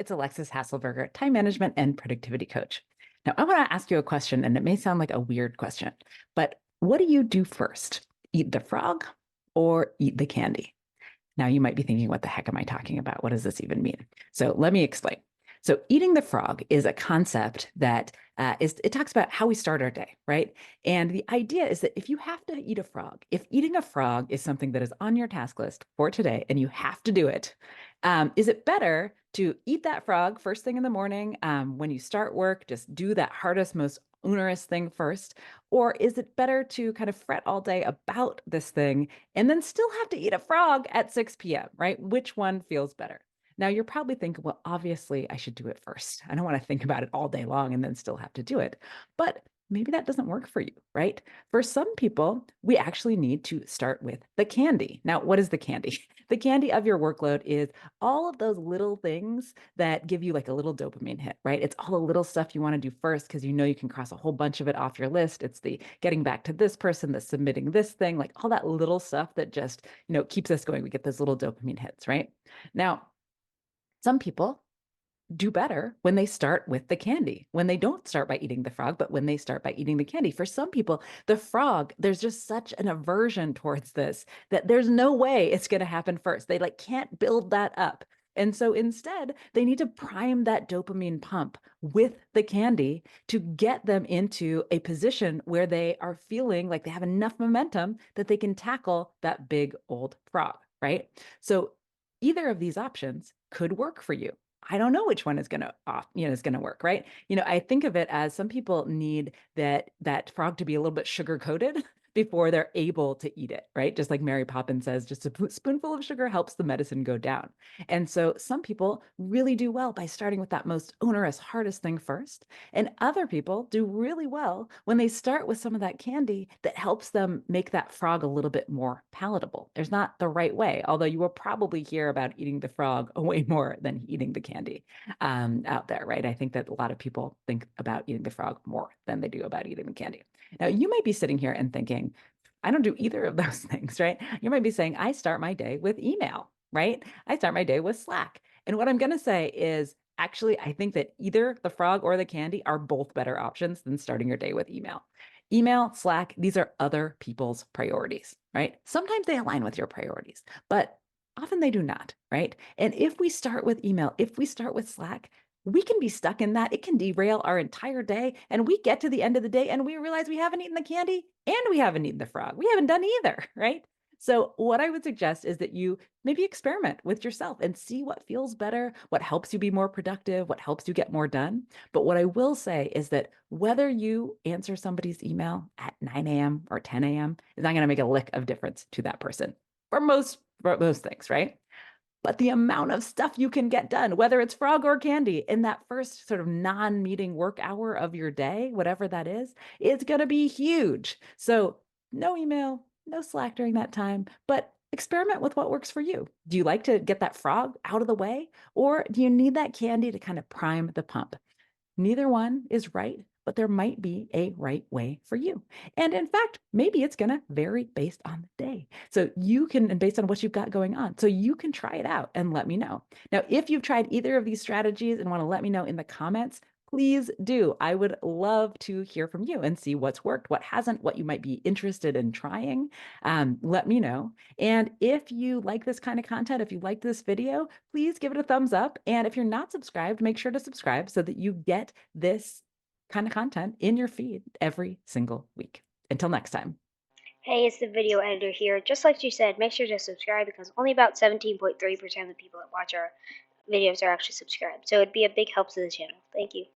It's Alexis Hasselberger, time management and productivity coach. Now, I want to ask you a question, and it may sound like a weird question, but what do you do first? Eat the frog or eat the candy? Now, you might be thinking, what the heck am I talking about? What does this even mean? So, let me explain. So, eating the frog is a concept that it talks about how we start our day, right? And the idea is that if you have to eat a frog, if eating a frog is something that is on your task list for today and you have to do it, is it better to eat that frog first thing in the morning when you start work, just do that hardest, most onerous thing first? Or is it better to kind of fret all day about this thing and then still have to eat a frog at 6 p.m., right? Which one feels better? Now, you're probably thinking, well, obviously, I should do it first. I don't want to think about it all day long and then still have to do it. But maybe that doesn't work for you, right? For some people, we actually need to start with the candy. Now, what is the candy? The candy of your workload is all of those little things that give you like a little dopamine hit, right? It's all the little stuff you want to do first because you know you can cross a whole bunch of it off your list. It's the getting back to this person, the submitting this thing, like all that little stuff that just, keeps us going. We get those little dopamine hits, right? Now, some people do better when they start with the candy, when they don't start by eating the frog, but when they start by eating the candy. For some people, the frog, there's just such an aversion towards this that there's no way it's going to happen first. They like can't build that up. And so instead, they need to prime that dopamine pump with the candy to get them into a position where they are feeling like they have enough momentum that they can tackle that big old frog, right? So either of these options could work for you. I don't know which one is going to is going to work, right? I think of it as some people need that frog to be a little bit sugar coated before they're able to eat it, right? Just like Mary Poppins says, just a spoonful of sugar helps the medicine go down. And so some people really do well by starting with that most onerous, hardest thing first. And other people do really well when they start with some of that candy that helps them make that frog a little bit more palatable. There's not the right way, although you will probably hear about eating the frog way more than eating the candy out there, right? I think that a lot of people think about eating the frog more than they do about eating the candy. Now, you might be sitting here and thinking, I don't do either of those things, right? You might be saying, I start my day with email, right? I start my day with Slack. And what I'm going to say is, actually, I think that either the frog or the candy are both better options than starting your day with email. Email, Slack, these are other people's priorities, right? Sometimes they align with your priorities, but often they do not, right? And if we start with email, if we start with Slack, we can be stuck in that. It can derail our entire day. And we get to the end of the day and we realize we haven't eaten the candy and we haven't eaten the frog. We haven't done either, right? So, what I would suggest is that you maybe experiment with yourself and see what feels better, what helps you be more productive, what helps you get more done. But what I will say is that whether you answer somebody's email at 9 a.m. or 10 a.m. is not going to make a lick of difference to that person for most things, right? But the amount of stuff you can get done, whether it's frog or candy, in that first sort of non-meeting work hour of your day, whatever that is going to be huge. So no email, no Slack during that time, but experiment with what works for you. Do you like to get that frog out of the way, or do you need that candy to kind of prime the pump? Neither one is right, but there might be a right way for you. And in fact, maybe it's going to vary based on the day. So you can, and based on what you've got going on. So you can try it out and let me know. Now, if you've tried either of these strategies and want to let me know in the comments, please do. I would love to hear from you and see what's worked, what hasn't, what you might be interested in trying. Let me know. And if you like this kind of content, if you like this video, please give it a thumbs up. And if you're not subscribed, make sure to subscribe so that you get this kind of content in your feed every single week. Until next time. Hey, it's the video editor here. Just like you said, make sure to subscribe because only about 17.3% of the people that watch our videos are actually subscribed. So it'd be a big help to the channel. Thank you.